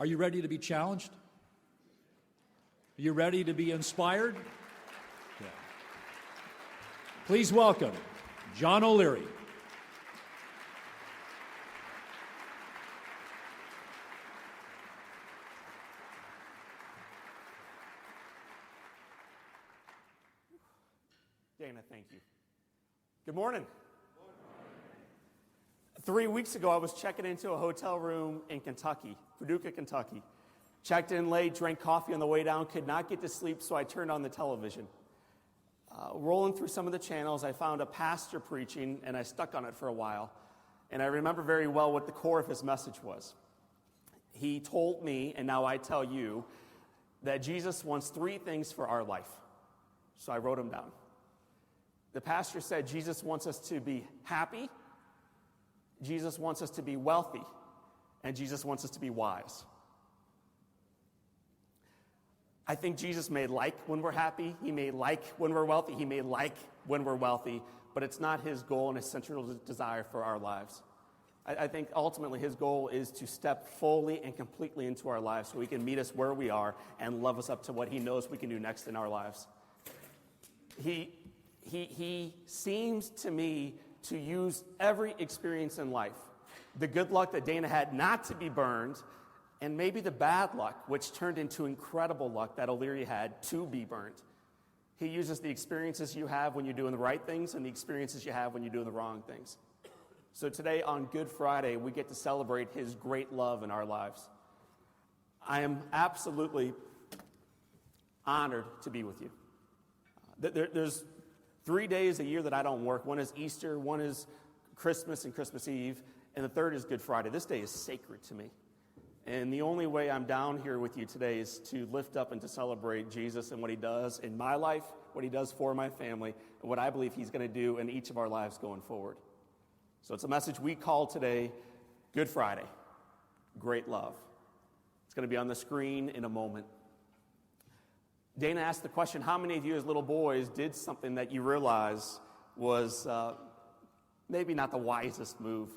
Are you ready to be challenged? Are you ready to be inspired? Yeah. Please welcome John O'Leary. Dana, thank you. Good morning. 3 weeks ago, I was checking into a hotel room in Kentucky, Paducah, Kentucky. Checked in late, drank coffee on the way down, could not get to sleep, so I turned on the television. Rolling through some of the channels, I found a pastor preaching, and I stuck on it for a while. And I remember very well what the core of his message was. He told me, and now I tell you, that Jesus wants 3 things for our life. So I wrote them down. The pastor said Jesus wants us to be happy, Jesus wants us to be wealthy, and Jesus wants us to be wise. I think Jesus may like when we're happy, he may like when we're wealthy, he may like when we're wealthy, but it's not his goal and his central desire for our lives. I think ultimately his goal is to step fully and completely into our lives so he can meet us where we are and love us up to what he knows we can do next in our lives. He seems to me to use every experience in life. The good luck that Dana had not to be burned, and maybe the bad luck, which turned into incredible luck that O'Leary had to be burned. He uses the experiences you have when you're doing the right things and the experiences you have when you're doing the wrong things. So today on Good Friday, we get to celebrate his great love in our lives. I am absolutely honored to be with you. There's 3 days a year that I don't work. One is Easter, one is Christmas and Christmas Eve, and the third is Good Friday. This day is sacred to me. And the only way I'm down here with you today is to lift up and to celebrate Jesus and what he does in my life, what he does for my family, and what I believe he's going to do in each of our lives going forward. So it's a message we call today Good Friday, Great Love. It's going to be on the screen in a moment. Dana asked the question, how many of you as little boys did something that you realize was maybe not the wisest move?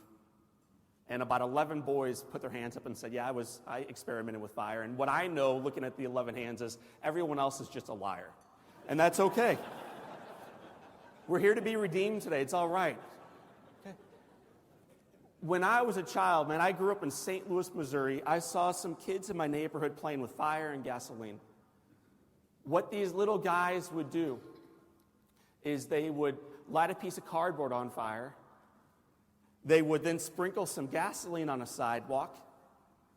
And about 11 boys put their hands up and said, yeah, I experimented with fire. And what I know, looking at the 11 hands, is everyone else is just a liar. And that's okay. We're here to be redeemed today. It's all right. Okay. When I was a child, man, I grew up in St. Louis, Missouri. I saw some kids in my neighborhood playing with fire and gasoline. What these little guys would do is they would light a piece of cardboard on fire. They would then sprinkle some gasoline on a sidewalk.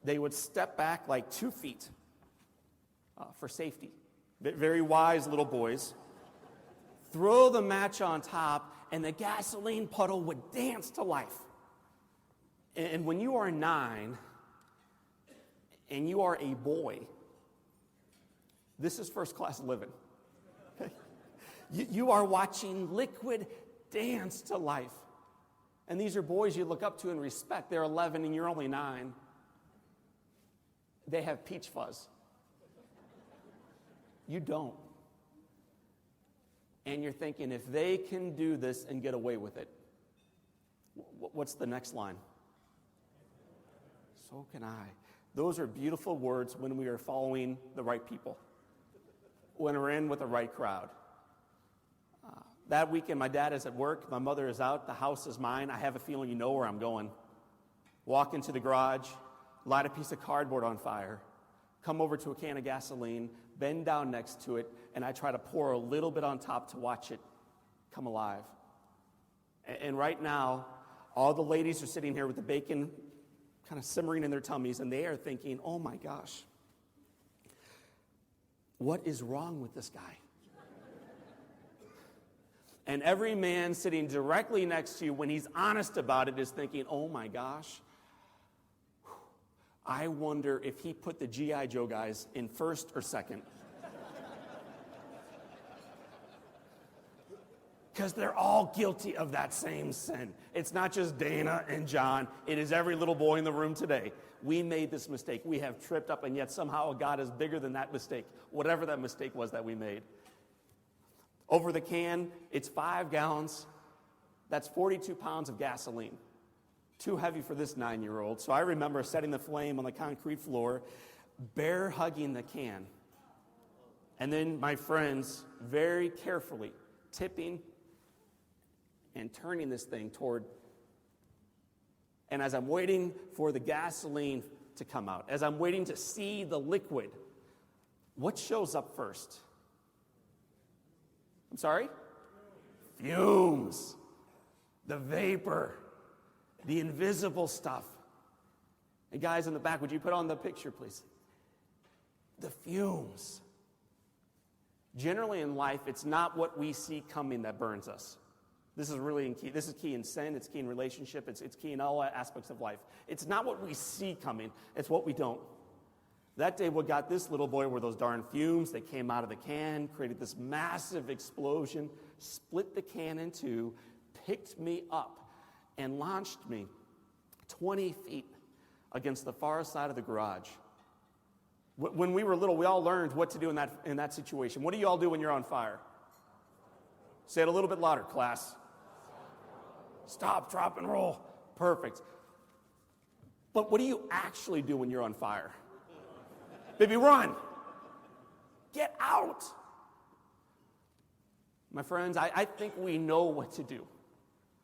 They would step back like 2 feet for safety. Very wise little boys. Throw the match on top, and the gasoline puddle would dance to life. And when you are 9 and you are a boy, this is first-class living. Okay? You are watching liquid dance to life. And these are boys you look up to and respect. They're 11 and you're only 9. They have peach fuzz. You don't. And you're thinking, if they can do this and get away with it, what's the next line? So can I. Those are beautiful words when we are following the right people, when we're in with the right crowd. That weekend, my dad is at work, my mother is out, the house is mine. I have a feeling you know where I'm going. Walk into the garage, light a piece of cardboard on fire, come over to a can of gasoline, bend down next to it, and I try to pour a little bit on top to watch it come alive. And right now, all the ladies are sitting here with the bacon kind of simmering in their tummies, and they are thinking, oh my gosh, what is wrong with this guy? And every man sitting directly next to you, when he's honest about it, is thinking, oh my gosh, I wonder if he put the G.I. Joe guys in first or second. Because they're all guilty of that same sin. It's not just Dana and John. It is every little boy in the room today. We made this mistake. We have tripped up, and yet somehow God is bigger than that mistake, whatever that mistake was that we made. Over the can, it's 5 gallons. That's 42 pounds of gasoline. Too heavy for this 9-year-old. So I remember setting the flame on the concrete floor, bear hugging the can. And then my friends very carefully tipping and turning this thing toward. And as I'm waiting for the gasoline to come out, as I'm waiting to see the liquid, what shows up first? I'm sorry? Fumes. The vapor. The invisible stuff. And guys in the back, would you put on the picture, please? The fumes. Generally in life, it's not what we see coming that burns us. This is really key. This is key in sin. It's key in relationship. It's key in all aspects of life. It's not what we see coming. It's what we don't. That day, what got this little boy were those darn fumes that came out of the can, created this massive explosion, split the can in two, picked me up, and launched me 20 feet against the far side of the garage. When we were little, we all learned what to do in that situation. What do you all do when you're on fire? Say it a little bit louder, class. Stop, drop, and roll. Perfect. But what do you actually do when you're on fire? Baby, run. Get out. My friends, I think we know what to do.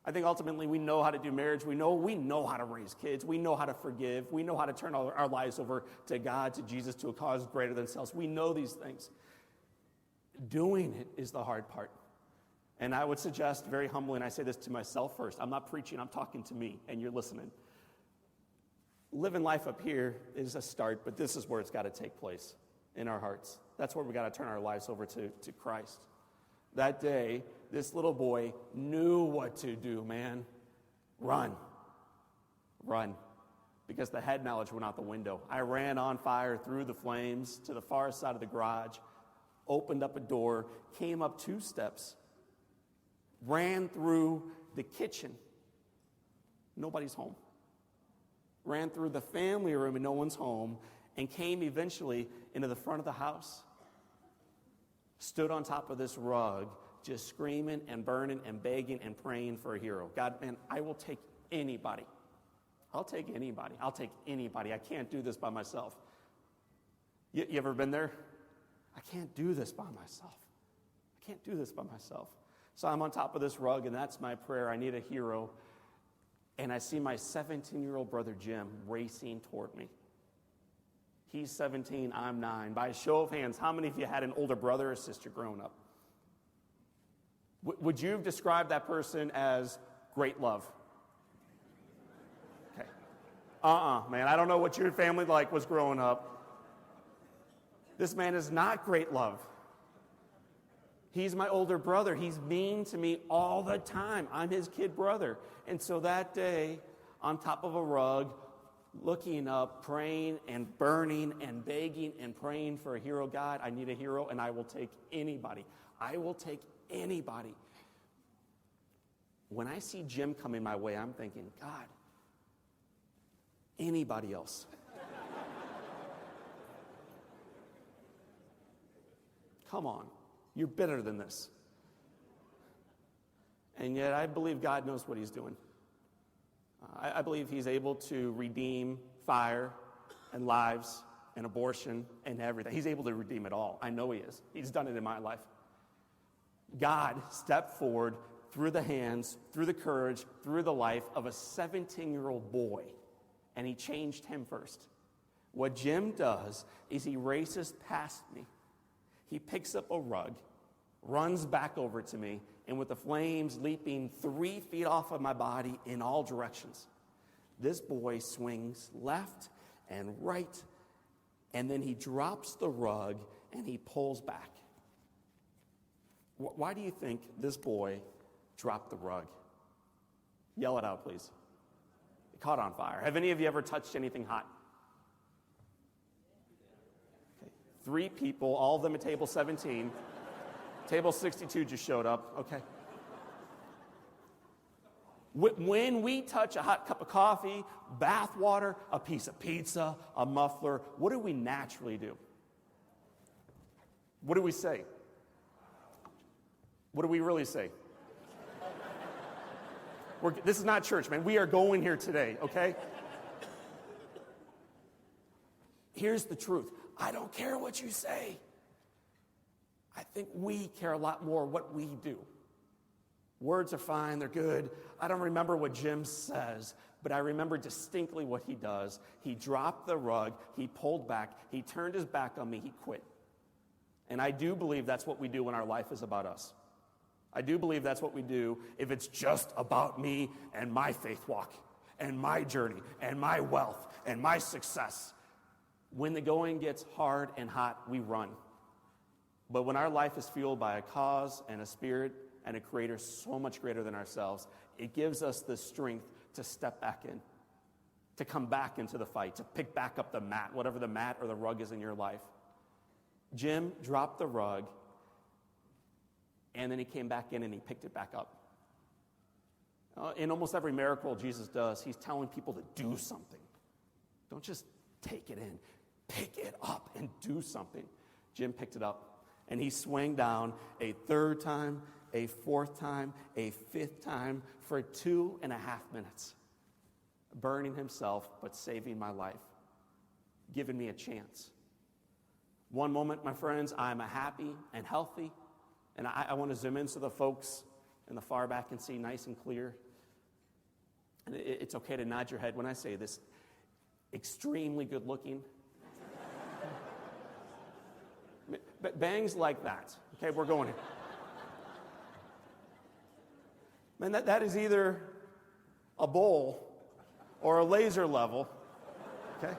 I think ultimately we know how to do marriage. We know how to raise kids. We know how to forgive. We know how to turn our lives over to God, to Jesus, to a cause greater than selves. We know these things. Doing it is the hard part. And I would suggest very humbly, and I say this to myself first, I'm not preaching, I'm talking to me, and you're listening. Living life up here is a start, but this is where it's got to take place in our hearts. That's where we got to turn our lives over to Christ. That day, this little boy knew what to do, man. Run. Run. Because the head knowledge went out the window. I ran on fire through the flames to the far side of the garage, opened up a door, came up 2 steps, ran through the kitchen. Nobody's home. Ran through the family room and no one's home, and came eventually into the front of the house. Stood on top of this rug, just screaming and burning and begging and praying for a hero. God, man, I will take anybody. I'll take anybody. I'll take anybody. I can't do this by myself. You ever been there? I can't do this by myself. I can't do this by myself. So I'm on top of this rug, and that's my prayer. I need a hero. And I see my 17-year-old brother Jim racing toward me. He's 17, I'm 9. By a show of hands, how many of you had an older brother or sister growing up? Would you have described that person as great love? Okay. Man, I don't know what your family was growing up. This man is not great love. He's my older brother. He's mean to me all the time. I'm his kid brother. And so that day, on top of a rug, looking up, praying and burning and begging and praying for a hero. God, I need a hero, and I will take anybody. I will take anybody. When I see Jim coming my way, I'm thinking, God, anybody else. Come on, you're better than this. And yet I believe God knows what he's doing. I believe he's able to redeem fire and lives and abortion and everything. He's able to redeem it all. I know he is. He's done it in my life. God stepped forward through the hands, through the courage, through the life of a 17-year-old boy, and he changed him first. What Jim does is he races past me. He picks up a rug, runs back over to me, and with the flames leaping 3 feet off of my body in all directions, this boy swings left and right, and then he drops the rug and he pulls back. Why do you think this boy dropped the rug? Yell it out, please. It caught on fire. Have any of you ever touched anything hot? Okay. 3 people, all of them at table 17. Table 62 just showed up, okay. When we touch a hot cup of coffee, bath water, a piece of pizza, a muffler, what do we naturally do? What do we say? What do we really say? This is not church, man. We are going here today, okay? Here's the truth. I don't care what you say. I think we care a lot more what we do. Words are fine, they're good. I don't remember what Jim says, but I remember distinctly what he does. He dropped the rug, he pulled back, he turned his back on me, he quit. And I do believe that's what we do when our life is about us. I do believe that's what we do if it's just about me and my faith walk and my journey and my wealth and my success. When the going gets hard and hot, we run. But when our life is fueled by a cause and a spirit and a creator so much greater than ourselves, it gives us the strength to step back in, to come back into the fight, to pick back up the mat, whatever the mat or the rug is in your life. Jim dropped the rug, and then he came back in and he picked it back up. In almost every miracle Jesus does, he's telling people to do something. Don't just take it in. Pick it up and do something. Jim picked it up, and he swung down a third time, a fourth time, a fifth time for 2.5 minutes, burning himself but saving my life, giving me a chance. One moment, my friends, I'm happy and healthy, and I want to zoom in so the folks in the far back can see nice and clear. And it's okay to nod your head when I say this. Extremely good looking. But bangs like that. Okay, we're going here. Man, that is either a bowl or a laser level. Okay?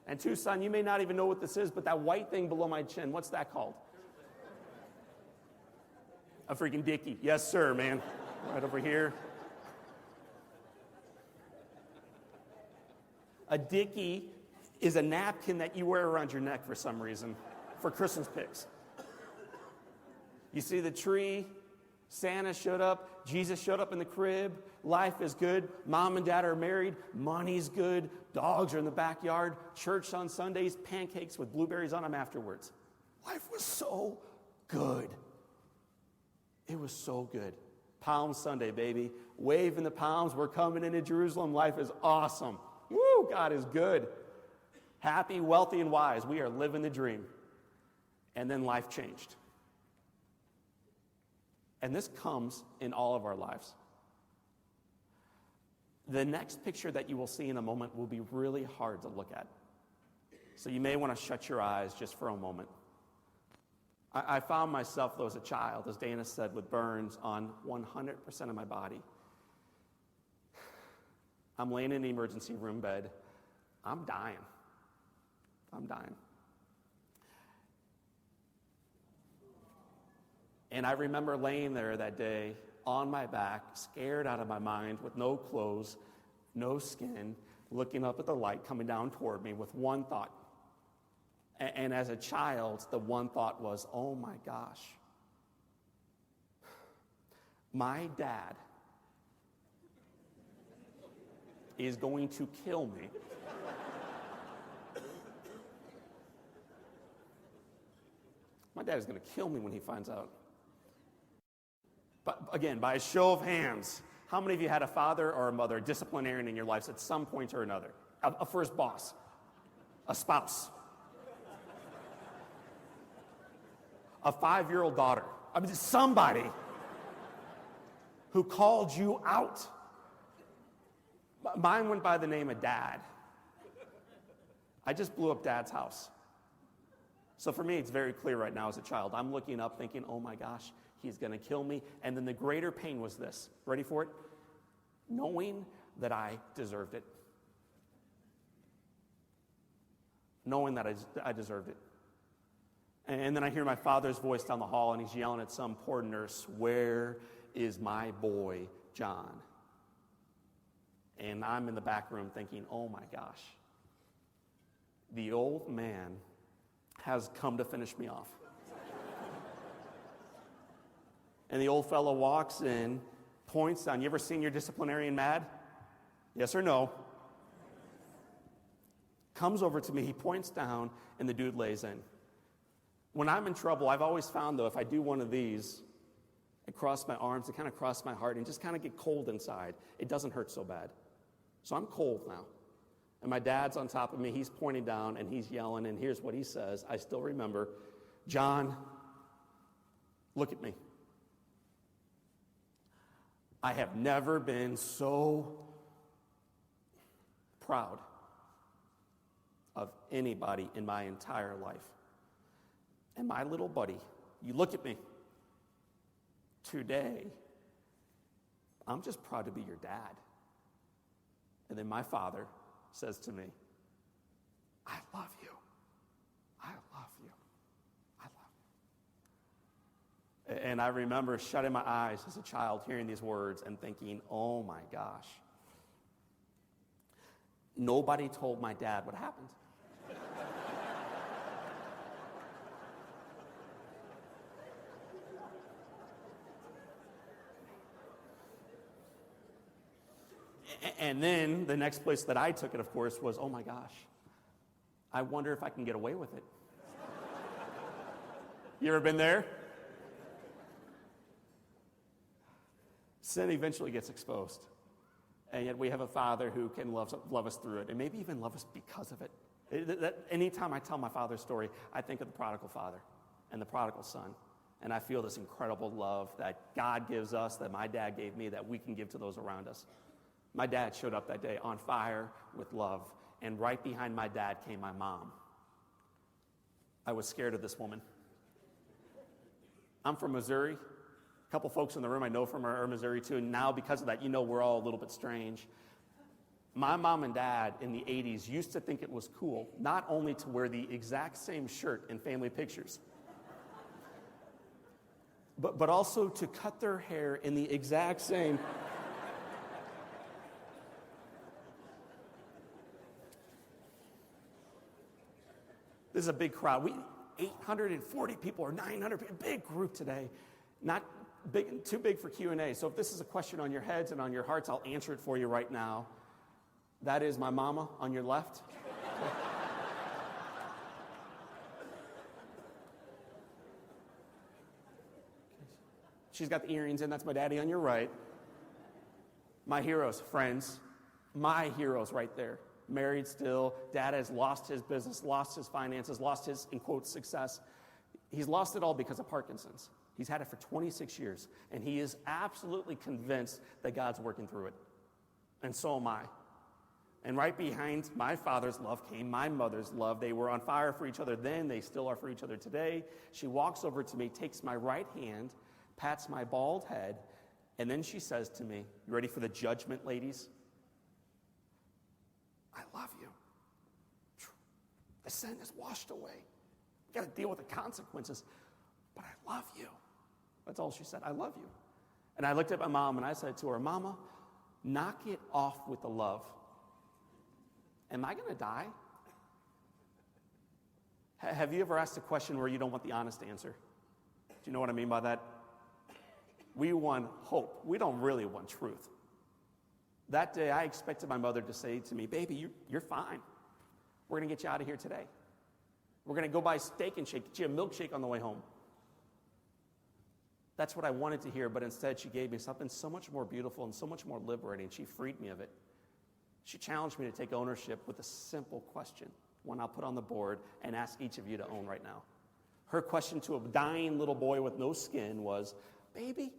And Tucson, you may not even know what this is, but that white thing below my chin, what's that called? A freaking dickie. Yes, sir, man. Right over here. A dickie is a napkin that you wear around your neck for some reason, for Christmas pics. You see the tree, Santa showed up, Jesus showed up in the crib, life is good, mom and dad are married, money's good, dogs are in the backyard, church on Sundays, pancakes with blueberries on them afterwards. Life was so good. It was so good. Palm Sunday, baby. Waving the palms, we're coming into Jerusalem, life is awesome. Woo, God is good. Happy, wealthy, and wise. We are living the dream. And then life changed. And this comes in all of our lives. The next picture that you will see in a moment will be really hard to look at. So you may want to shut your eyes just for a moment. I found myself, though, as a child, as Dana said, with burns on 100% of my body. I'm laying in the emergency room bed. I'm dying. And I remember laying there that day on my back, scared out of my mind, with no clothes, no skin, looking up at the light coming down toward me with one thought. And as a child, the one thought was, oh my gosh, my dad is going to kill me. My dad is going to kill me when he finds out. But again, by a show of hands, how many of you had a father or a mother, a disciplinarian in your lives at some point or another? A first boss, a spouse, a 5-year-old daughter. I mean, somebody who called you out. Mine went by the name of Dad. I just blew up Dad's house. So for me, it's very clear right now as a child. I'm looking up thinking, oh my gosh, he's going to kill me. And then the greater pain was this. Ready for it? Knowing that I deserved it. Knowing that I deserved it. And then I hear my father's voice down the hall, and he's yelling at some poor nurse, where is my boy, John? And I'm in the back room thinking, oh my gosh, the old man has come to finish me off. And the old fellow walks in, points down. You ever seen your disciplinarian mad? Yes or no? Comes over to me, he points down, and the dude lays in. When I'm in trouble, I've always found, though, if I do one of these, I cross my arms, I kind of cross my heart, and just kind of get cold inside. It doesn't hurt so bad. So I'm cold now. And my dad's on top of me. He's pointing down, and he's yelling, and here's what he says. I still remember, John, look at me. I have never been so proud of anybody in my entire life. And my little buddy, you look at me. Today, I'm just proud to be your dad. And then my father says to me, I love you. I love you. I love you. And I remember shutting my eyes as a child, hearing these words and thinking, oh my gosh. Nobody told my dad what happened. And then the next place that I took it, of course, was, oh my gosh, I wonder if I can get away with it. You ever been there? Sin eventually gets exposed. And yet we have a Father who can love us through it, and maybe even love us because of it. Anytime I tell my father's story, I think of the prodigal father and the prodigal son. And I feel this incredible love that God gives us, that my dad gave me, that we can give to those around us. My dad showed up that day on fire with love, and right behind my dad came my mom. I was scared of this woman. I'm from Missouri. A couple folks in the room I know from are Missouri too, and now because of that, we're all a little bit strange. My mom and dad in the 80s used to think it was cool not only to wear the exact same shirt in family pictures, but also to cut their hair in the exact same... This is a big crowd. 840 people or 900 people, big group today. Not big, too big for Q&A. So if this is a question on your heads and on your hearts, I'll answer it for you right now. That is my mama on your left. She's got the earrings in. That's my daddy on your right. My heroes, friends. My heroes right there. Married still. Dad has lost his business, lost his finances, lost his, in quotes, success. He's lost it all because of Parkinson's. He's had it for 26 years, and he is absolutely convinced that God's working through it. And so am I. And right behind my father's love came my mother's love. They were on fire for each other then. They still are for each other today. She walks over to me, takes my right hand, pats my bald head, and then she says to me, you ready for the judgment, ladies? I love you. The sin is washed away. You got to deal with the consequences, but I love you. That's all she said. I love you. And I looked at my mom and I said to her, Mama, knock it off with the love. Am I going to die? Have you ever asked a question where you don't want the honest answer? Do you know what I mean by that? We want hope. We don't really want truth. That day, I expected my mother to say to me, baby, you're fine. We're going to get you out of here today. We're going to go buy Steak and Shake, get you a milkshake on the way home. That's what I wanted to hear, but instead she gave me something so much more beautiful and so much more liberating. She freed me of it. She challenged me to take ownership with a simple question, one I'll put on the board and ask each of you to own right now. Her question to a dying little boy with no skin was, baby,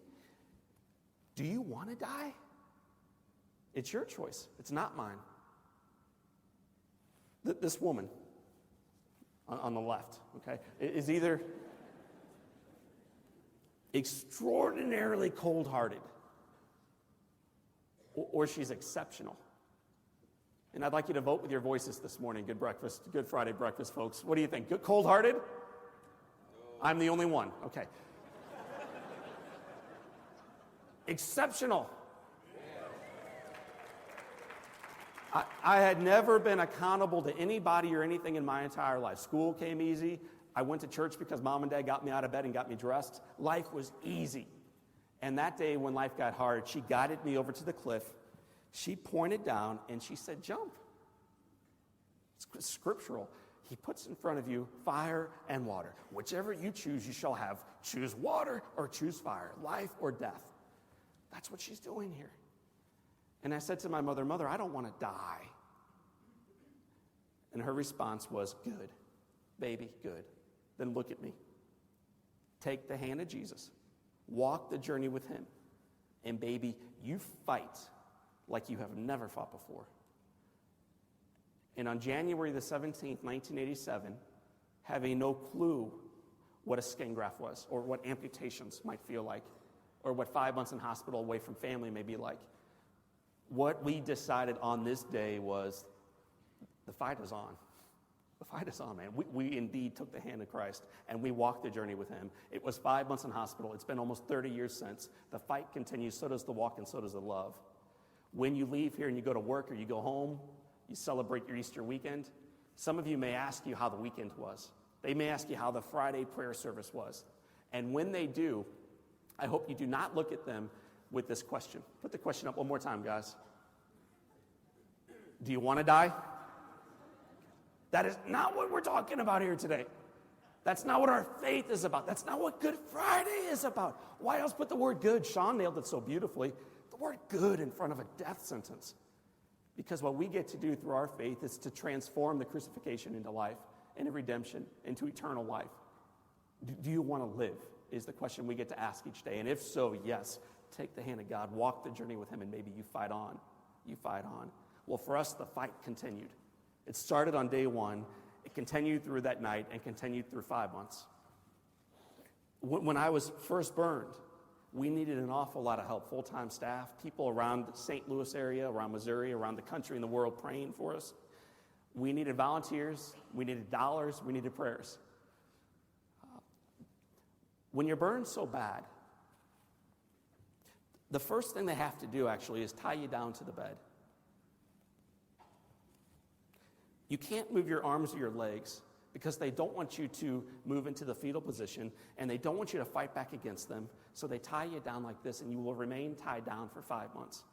do you want to die? It's your choice. It's not mine. This woman on the left, okay, is either extraordinarily cold-hearted or she's exceptional. And I'd like you to vote with your voices this morning. Good Friday breakfast, folks. What do you think? Good, cold-hearted? No. I'm the only one. Okay. Exceptional. I had never been accountable to anybody or anything in my entire life. School came easy. I went to church because mom and dad got me out of bed and got me dressed. Life was easy. And that day when life got hard, she guided me over to the cliff. She pointed down and she said, jump. It's scriptural. He puts in front of you fire and water. Whichever you choose, you shall have. Choose water or choose fire, life or death. That's what she's doing here. And I said to my mother, Mother, I don't want to die. And her response was, good, baby, good. Then look at me. Take the hand of Jesus. Walk the journey with him. And baby, you fight like you have never fought before. And on January the 17th, 1987, having no clue what a skin graft was, or what amputations might feel like, or what 5 months in hospital away from family may be like, what we decided on this day was the fight is on. The fight is on, man. We indeed took the hand of Christ, and we walked the journey with him. It was 5 months in hospital. It's been almost 30 years since. The fight continues, so does the walk, and so does the love. When you leave here and you go to work or you go home, you celebrate your Easter weekend. Some of you may ask you how the weekend was. They may ask you how the Friday prayer service was. And when they do, I hope you do not look at them with this question. Put the question up one more time, guys. Do you want to die? That is not what we're talking about here today. That's not what our faith is about. That's not what Good Friday is about. Why else put the word good? Sean nailed it so beautifully. The word good in front of a death sentence. Because what we get to do through our faith is to transform the crucifixion into life, into redemption, into eternal life. Do you want to live is the question we get to ask each day. And if so, yes, take the hand of God, walk the journey with him, and maybe you fight on. You fight on. Well, for us, the fight continued. It started on day one. It continued through that night and continued through 5 months. When I was first burned, we needed an awful lot of help, full-time staff, people around the St. Louis area, around Missouri, around the country and the world praying for us. We needed volunteers. We needed dollars. We needed prayers. When you're burned so bad, the first thing they have to do actually is tie you down to the bed. You can't move your arms or your legs because they don't want you to move into the fetal position, and they don't want you to fight back against them, so they tie you down like this, and you will remain tied down for 5 months.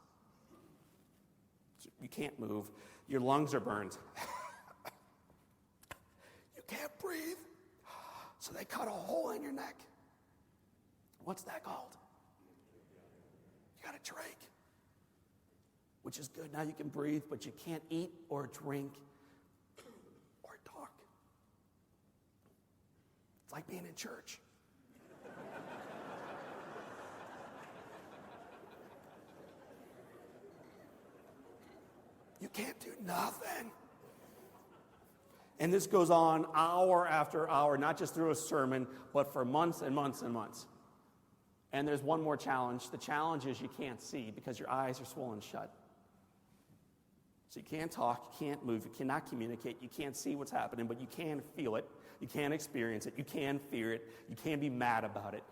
So you can't move. Your lungs are burned. You can't breathe, so they cut a hole in your neck. What's that called? You got a trach, which is good. Now you can breathe, but you can't eat or drink or talk. It's like being in church. You can't do nothing. And this goes on hour after hour, not just through a sermon, but for months and months and months. And there's one more challenge. The challenge is you can't see because your eyes are swollen shut. So you can't talk, you can't move, you cannot communicate, you can't see what's happening, but you can feel it, you can experience it, you can fear it, you can be mad about it.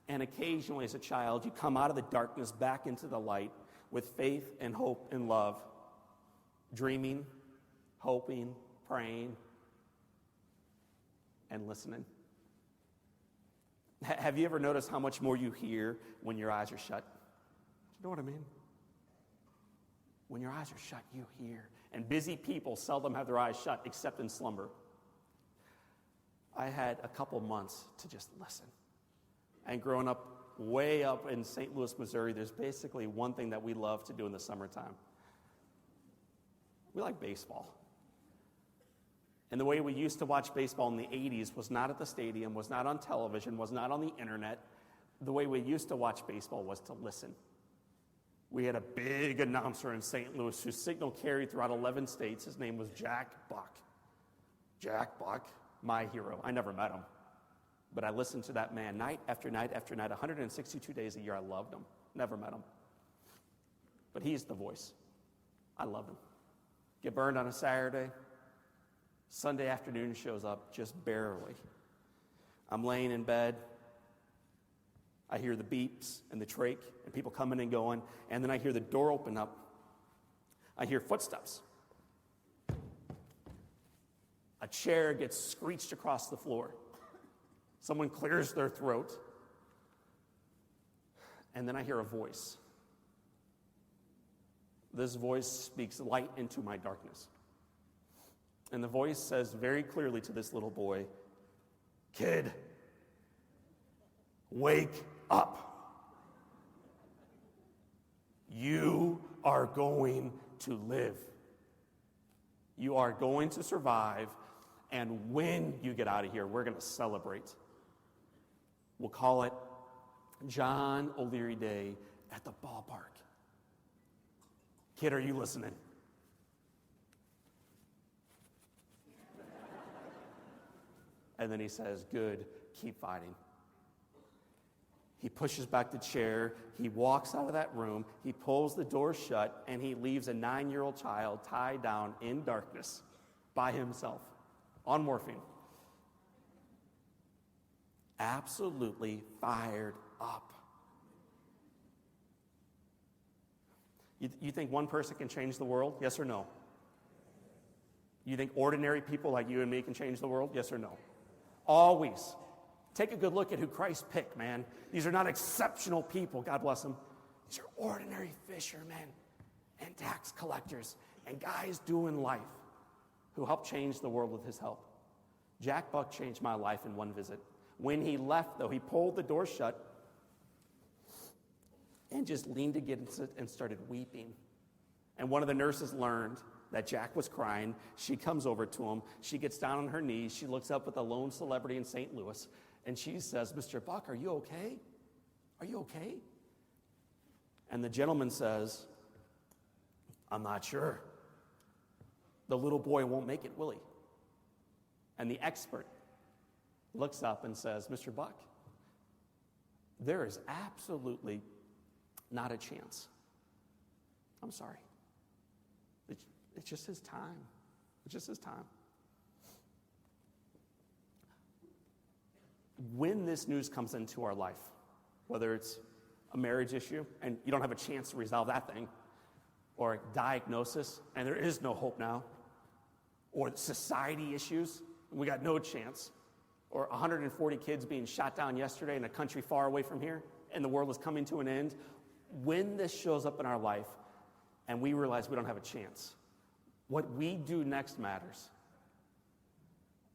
And occasionally as a child, you come out of the darkness back into the light with faith and hope and love, dreaming, hoping, praying, and listening. Have you ever noticed how much more you hear when your eyes are shut? Do you know what I mean? When your eyes are shut, you hear. And busy people seldom have their eyes shut except in slumber. I had a couple months to just listen. And growing up way up in St. Louis, Missouri, there's basically one thing that we love to do in the summertime. We like baseball. And the way we used to watch baseball in the 80s was not at the stadium, was not on television, was not on the internet. The way we used to watch baseball was to listen. We had a big announcer in St. Louis whose signal carried throughout 11 states. His name was Jack Buck. Jack Buck, my hero. I never met him. But I listened to that man night after night after night, 162 days a year. I loved him. Never met him. But he's the voice. I love him. Get burned on a Saturday. Sunday afternoon shows up just barely. I'm laying in bed. I hear the beeps and the trach and people coming and going, and then I hear the door open up. I hear footsteps. A chair gets screeched across the floor. Someone clears their throat. And then I hear a voice. This voice speaks light into my darkness. And the voice says very clearly to this little boy, "Kid, wake up. You are going to live. You are going to survive, and when you get out of here, we're going to celebrate. We'll call it John O'Leary Day at the ballpark." Kid, are you listening? And then he says, "Good, keep fighting." He pushes back the chair, he walks out of that room, he pulls the door shut, and he leaves a 9-year-old child tied down in darkness by himself on morphine. Absolutely fired up. You think one person can change the world? Yes or no? You think ordinary people like you and me can change the world? Yes or no? Always. Take a good look at who Christ picked, man. These are not exceptional people, God bless them. These are ordinary fishermen and tax collectors and guys doing life who helped change the world with his help. Jack Buck changed my life in one visit. When he left, though, he pulled the door shut and just leaned against it and started weeping. And one of the nurses learned that Jack was crying. She comes over to him. She gets down on her knees. She looks up at the lone celebrity in St. Louis, and she says, "Mr. Buck, are you okay? Are you okay?" And the gentleman says, "I'm not sure. The little boy won't make it, will he?" And the expert looks up and says, "Mr. Buck, there is absolutely not a chance. I'm sorry. It's just his time. It's just his time." When this news comes into our life, whether it's a marriage issue and you don't have a chance to resolve that thing, or a diagnosis and there is no hope now, or society issues, and we got no chance, or 140 kids being shot down yesterday in a country far away from here, and the world is coming to an end, when this shows up in our life and we realize we don't have a chance, what we do next matters.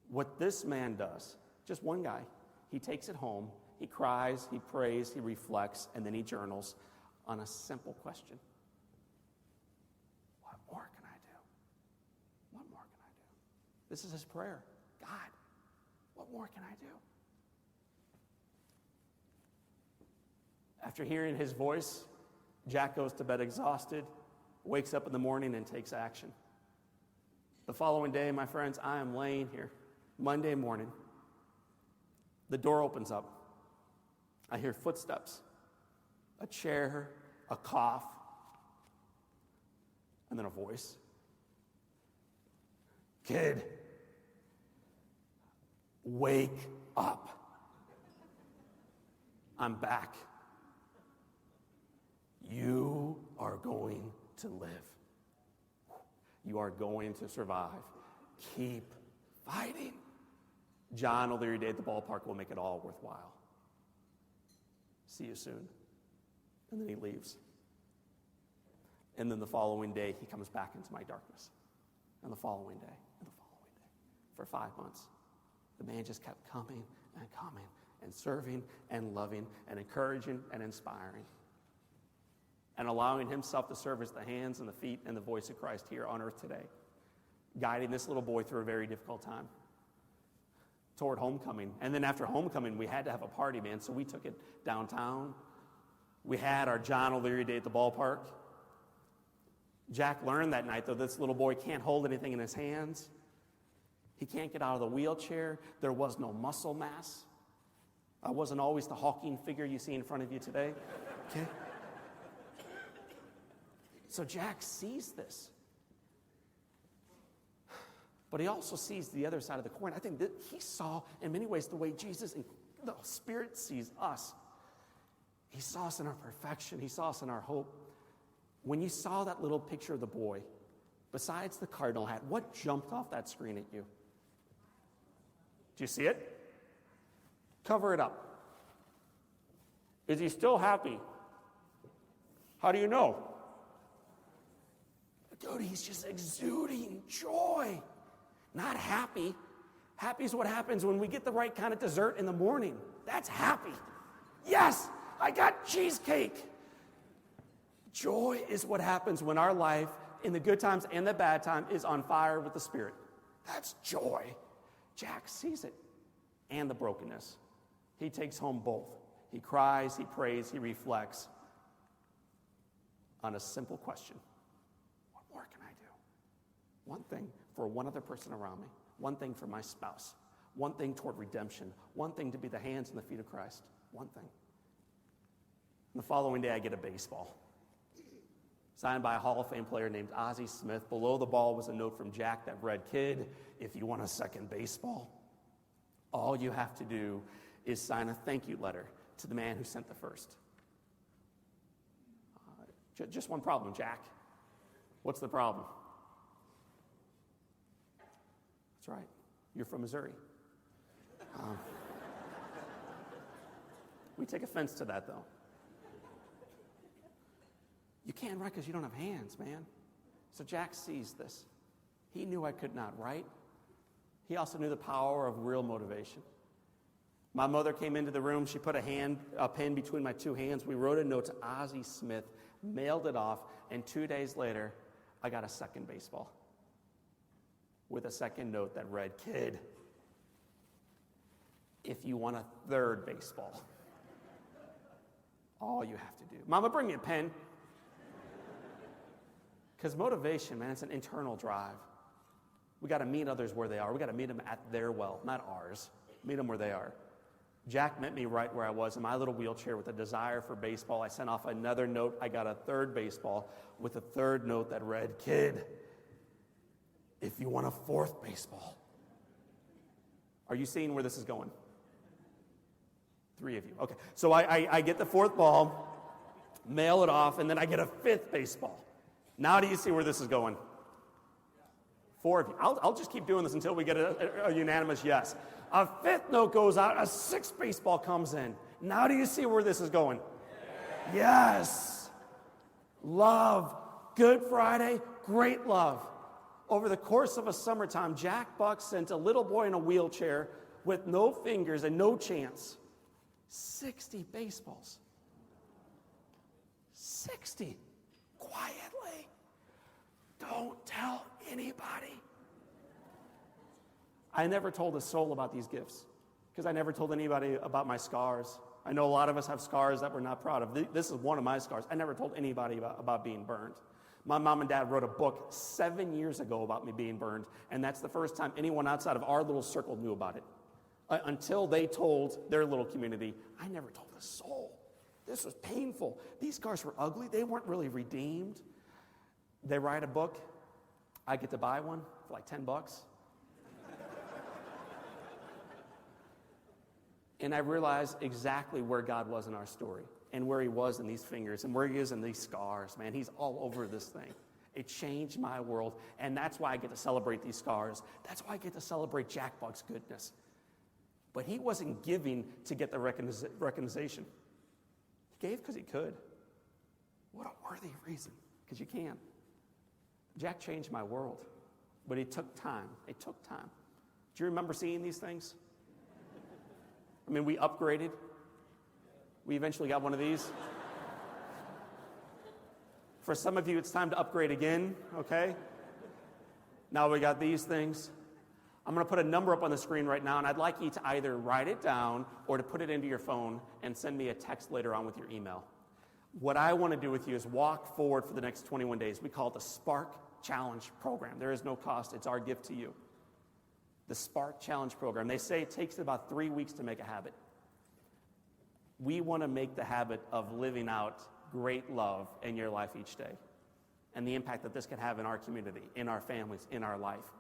What this man does, just one guy, he takes it home, he cries, he prays, he reflects, and then he journals on a simple question. What more can I do? What more can I do? This is his prayer. God, what more can I do? After hearing his voice, Jack goes to bed exhausted, wakes up in the morning, and takes action. The following day, my friends, I am laying here, Monday morning. The door opens up. I hear footsteps, a chair, a cough, and then a voice. "Kid, wake up. I'm back. You are going to live. You are going to survive. Keep fighting. John O'Leary Day at the ballpark will make it all worthwhile. See you soon." And then he leaves. And then the following day, he comes back into my darkness. And the following day, and the following day. For 5 months, the man just kept coming and coming and serving and loving and encouraging and inspiring, and allowing himself to serve as the hands and the feet and the voice of Christ here on earth today, guiding this little boy through a very difficult time toward homecoming. And then after homecoming, we had to have a party, man, so we took it downtown. We had our John O'Leary Day at the ballpark. Jack learned that night, though, this little boy can't hold anything in his hands. He can't get out of the wheelchair. There was no muscle mass. I wasn't always the hulking figure you see in front of you today. Okay? So Jack sees this. But he also sees the other side of the coin. I think that he saw, in many ways, the way Jesus and the Spirit sees us. He saw us in our perfection. He saw us in our hope. When you saw that little picture of the boy, besides the cardinal hat, what jumped off that screen at you? Do you see it? Cover it up. Is he still happy? How do you know? Dude, he's just exuding joy. not happy. Happy is what happens when we get the right kind of dessert in the morning. That's happy. Yes, I got cheesecake. Joy is what happens when our life, in the good times and the bad time, is on fire with the Spirit. That's joy. Jack sees it and the brokenness. He takes home both. He cries, he prays, he reflects on a simple question. What more can I do? One thing for one other person around me. One thing for my spouse. One thing toward redemption. One thing to be the hands and the feet of Christ. One thing. And the following day, I get a baseball signed by a Hall of Fame player named Ozzie Smith. Below the ball was a note from Jack that read, "Kid, if you want a second baseball, all you have to do is sign a thank you letter to the man who sent the first." Just one problem, Jack. What's the problem? That's right. You're from Missouri. We take offense to that, though. You can't write because you don't have hands, man. So Jack sees this. He knew I could not write. He also knew the power of real motivation. My mother came into the room. She put a pen between my two hands. We wrote a note to Ozzie Smith, mailed it off, and 2 days later, I got a second baseball with a second note that read, "Kid, if you want a third baseball, all you have to do." Mama, bring me a pen. Because motivation, man, it's an internal drive. We got to meet others where they are. We got to meet them at their well, not ours. Meet them where they are. Jack met me right where I was in my little wheelchair with a desire for baseball. I sent off another note. I got a third baseball with a third note that read, "Kid, if you want a fourth baseball." Are you seeing where this is going? 3 of you. Okay. So I get the fourth ball, mail it off, and then I get a fifth baseball. Now do you see where this is going? 4 of you. I'll just keep doing this until we get a unanimous yes. A fifth note goes out. A sixth baseball comes in. Now do you see where this is going? Yes. Love. Good Friday. Great love. Over the course of a summertime, Jack Buck sent a little boy in a wheelchair with no fingers and no chance 60 baseballs. 60. Quietly. Don't tell anybody. I never told a soul about these gifts because I never told anybody about my scars. I know a lot of us have scars that we're not proud of. This is one of my scars. I never told anybody about being burned. My mom and dad wrote a book 7 years ago about me being burned, and that's the first time anyone outside of our little circle knew about it. Until they told their little community, I never told a soul. This was painful. These scars were ugly. They weren't really redeemed. They write a book. I get to buy one for like $10. And I realized exactly where God was in our story and where he was in these fingers and where he is in these scars. Man, he's all over this thing. It changed my world, and that's why I get to celebrate these scars. That's why I get to celebrate Jack Buck's goodness. But he wasn't giving to get the recognition. He gave because he could. What a worthy reason, because you can. Jack changed my world, but it took time. It took time. Do you remember seeing these things? I mean, we upgraded. We eventually got one of these. For some of you, it's time to upgrade again, okay? Now we got these things. I'm going to put a number up on the screen right now, and I'd like you to either write it down or to put it into your phone and send me a text later on with your email. What I want to do with you is walk forward for the next 21 days. We call it the Spark Challenge Program. There is no cost. It's our gift to you. The Spark Challenge Program. They say it takes about 3 weeks to make a habit. We want to make the habit of living out great love in your life each day and the impact that this can have in our community, in our families, in our life.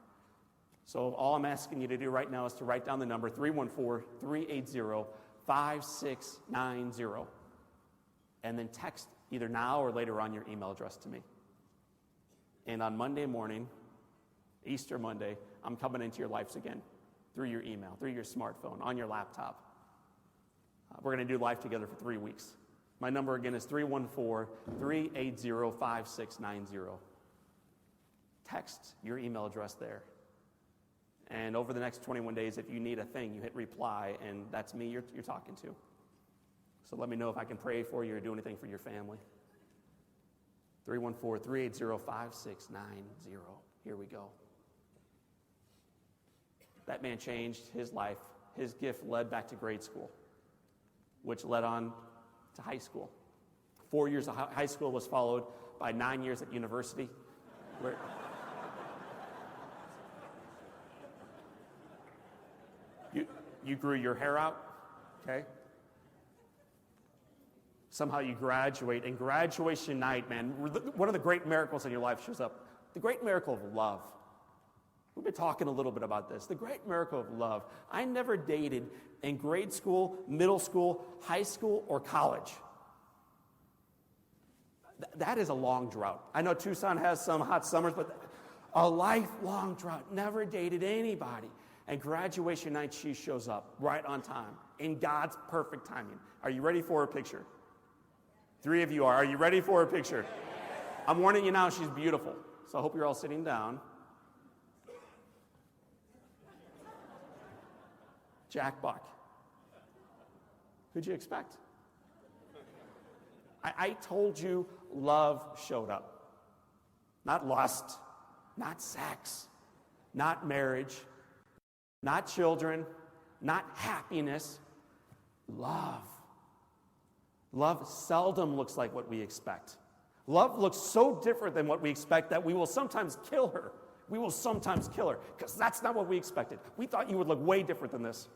So all I'm asking you to do right now is to write down the number 314-380-5690 and then text either now or later on your email address to me. And on Monday morning, Easter Monday, I'm coming into your lives again through your email, through your smartphone, on your laptop. We're going to do life together for 3 weeks. My number again is 314-380-5690. Text your email address there. And over the next 21 days, if you need a thing, you hit reply, and that's me you're talking to. So let me know if I can pray for you or do anything for your family. 314-380-5690. Here we go. That man changed his life. His gift led back to grade school, which led on to high school. 4 years of high school was followed by 9 years at university. Where you grew your hair out, okay? Somehow you graduate, and graduation night, man, one of the great miracles in your life shows up. The great miracle of love. We've been talking a little bit about this. The great miracle of love. I never dated in grade school, middle school, high school, or college. That is a long drought. I know Tucson has some hot summers, but a lifelong drought. Never dated anybody. And graduation night, she shows up right on time in God's perfect timing. Are you ready for a picture? 3 of you are. Are you ready for a picture? I'm warning you now, she's beautiful. So I hope you're all sitting down. Jack Buck. Who'd you expect? I told you love showed up. Not lust, not sex, not marriage, not children, not happiness. Love. Love seldom looks like what we expect. Love looks so different than what we expect that we will sometimes kill her. We will sometimes kill her because that's not what we expected. We thought you would look way different than this.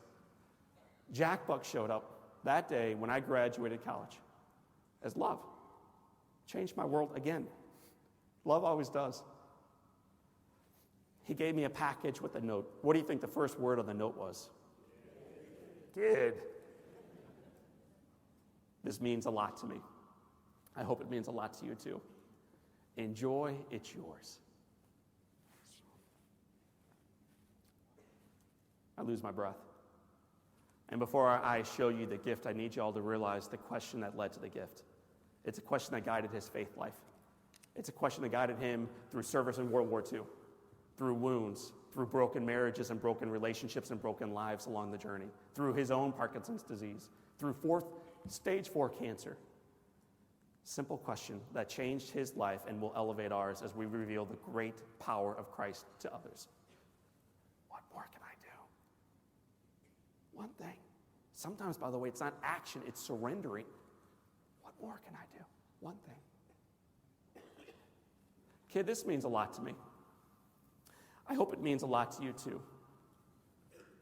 Jack Buck showed up that day when I graduated college as love. Changed my world again. Love always does. He gave me a package with a note. What do you think the first word on the note was? Kid. This means a lot to me. I hope it means a lot to you too. Enjoy, it's yours. I lose my breath. And before I show you the gift, I need you all to realize the question that led to the gift. It's a question that guided his faith life. It's a question that guided him through service in World War II, through wounds, through broken marriages and broken relationships and broken lives along the journey, through his own Parkinson's disease, through stage 4 cancer. Simple question that changed his life and will elevate ours as we reveal the great power of Christ to others. What more can I do? One thing. Sometimes, by the way, it's not action, it's surrendering. What more can I do? One thing. Kid, this means a lot to me. I hope it means a lot to you too.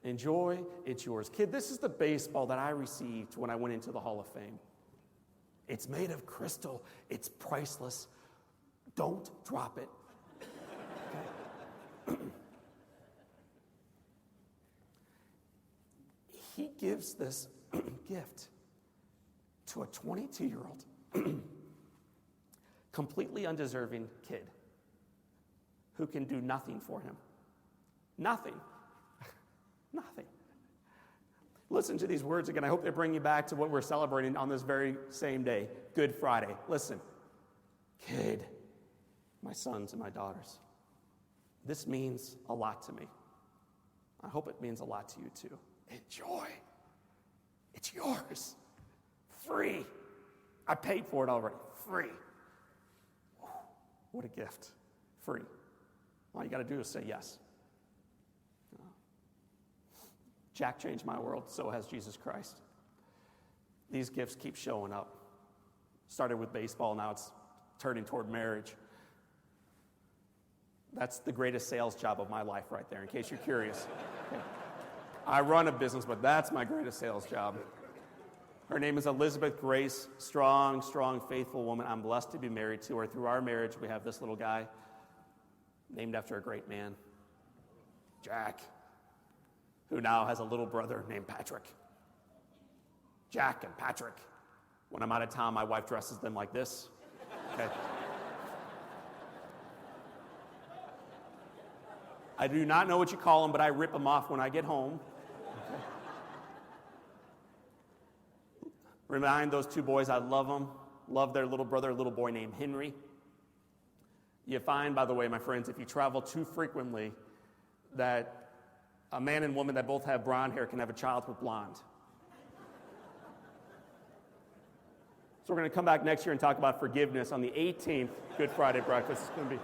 Enjoy, it's yours. Kid, this is the baseball that I received when I went into the Hall of Fame. It's made of crystal. It's priceless. Don't drop it. Okay? He gives this gift to a 22-year-old, completely undeserving kid who can do nothing for him. Nothing. Nothing. Listen to these words again. I hope they bring you back to what we're celebrating on this very same day, Good Friday. Listen, kid, my sons and my daughters, this means a lot to me. I hope it means a lot to you too. Enjoy. It's yours. Free. I paid for it already. Free. What a gift. Free. All you got to do is say yes. Jack changed my world, so has Jesus Christ. These gifts keep showing up. Started with baseball, now it's turning toward marriage. That's the greatest sales job of my life right there, in case you're curious. Okay. I run a business, but that's my greatest sales job. Her name is Elizabeth Grace, strong, faithful woman. I'm blessed to be married to her. Through our marriage, we have this little guy named after a great man, Jack, who now has a little brother named Patrick. Jack and Patrick. When I'm out of town, my wife dresses them like this. Okay. I do not know what you call them, but I rip them off when I get home. Okay. Remind those two boys I love them. Love their little brother, a little boy named Henry. You find, by the way, my friends, if you travel too frequently, that a man and woman that both have brown hair can have a child with blonde. So we're going to come back next year and talk about forgiveness on the 18th Good Friday Breakfast. It's going to be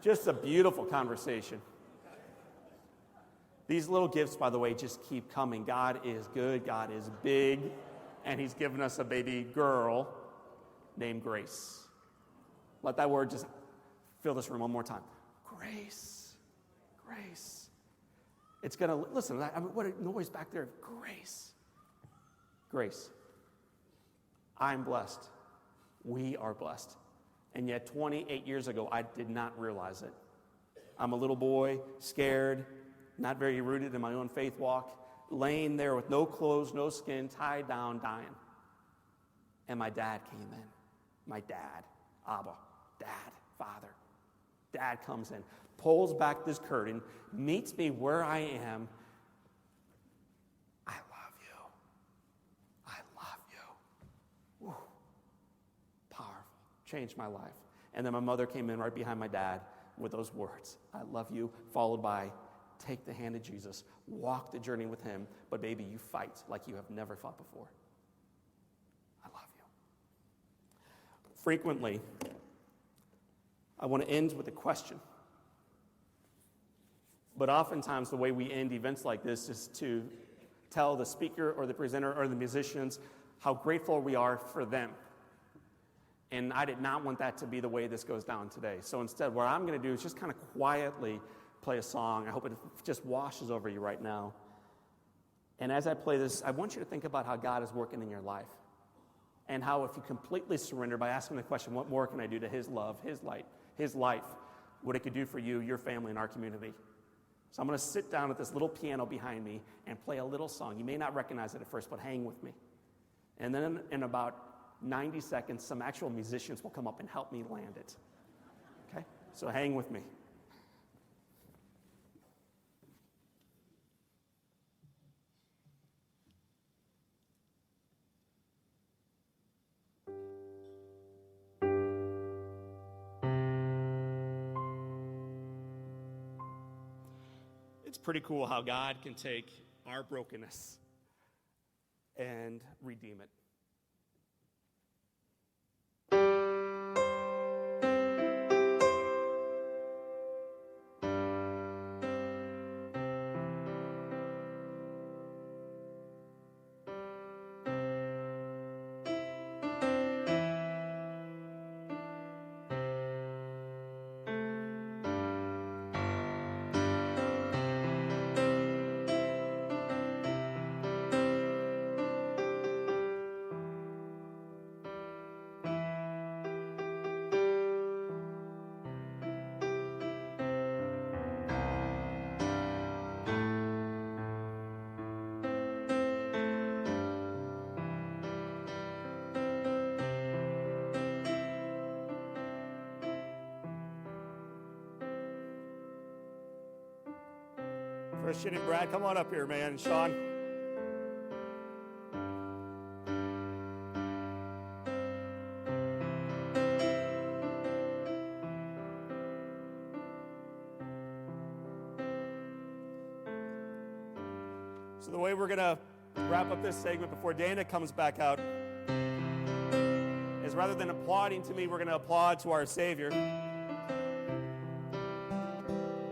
just a beautiful conversation. These little gifts, by the way, just keep coming. God is good, God is big, and he's given us a baby girl named Grace. Let that word just fill this room one more time. Grace. Grace. It's going to, listen, what a noise back there. Grace. Grace. I'm blessed. We are blessed. And yet 28 years ago, I did not realize it. I'm a little boy, scared, not very rooted in my own faith walk, laying there with no clothes, no skin, tied down, dying. And my dad came in. My dad, Abba, Dad, Father. Dad comes in, pulls back this curtain, meets me where I am. I love you. I love you. Woo. Powerful. Changed my life. And then my mother came in right behind my dad with those words, I love you, followed by, take the hand of Jesus, walk the journey with him, but baby, you fight like you have never fought before. I love you. Frequently, I want to end with a question. But oftentimes, the way we end events like this is to tell the speaker or the presenter or the musicians how grateful we are for them. And I did not want that to be the way this goes down today. So instead, what I'm going to do is just kind of quietly play a song. I hope it just washes over you right now. And as I play this, I want you to think about how God is working in your life. And how if you completely surrender by asking the question, what more can I do to his love, his light, his life, what it could do for you, your family, and our community. So I'm going to sit down at this little piano behind me and play a little song. You may not recognize it at first, but hang with me. And then in about 90 seconds, some actual musicians will come up and help me land it. Okay? So hang with me. It's pretty cool how God can take our brokenness and redeem it. Christian and Brad, come on up here, man. Sean. So the way we're going to wrap up this segment before Dana comes back out is rather than applauding to me, we're going to applaud to our Savior.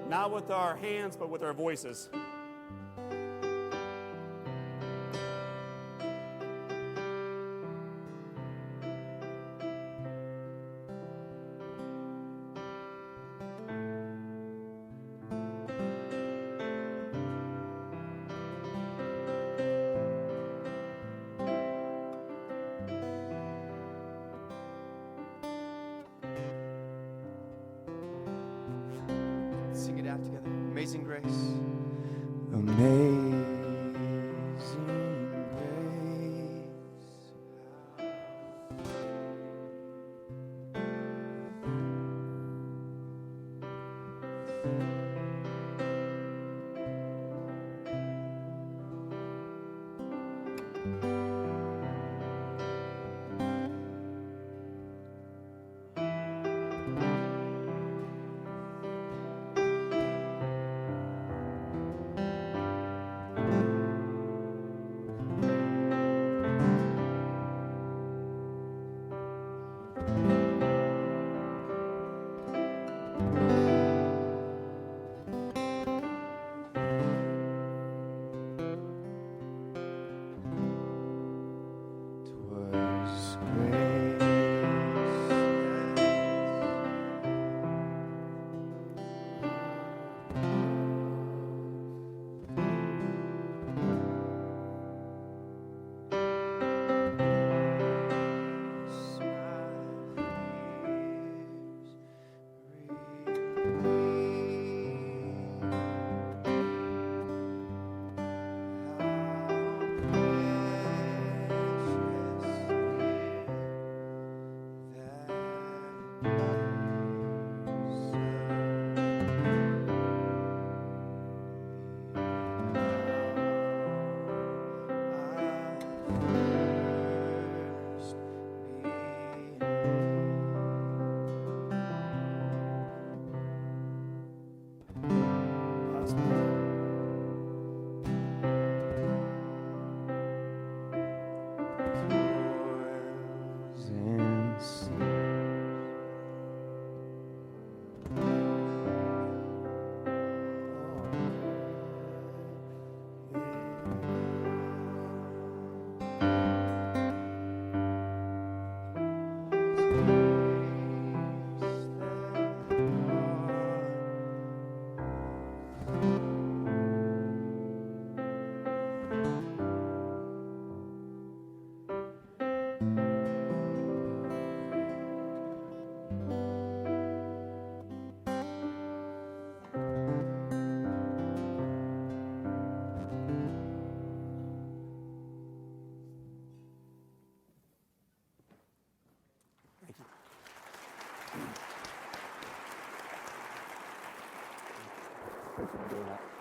Not with our hands, but with our voices. Sing it out together. Amazing grace. Amazing grace. from doing that.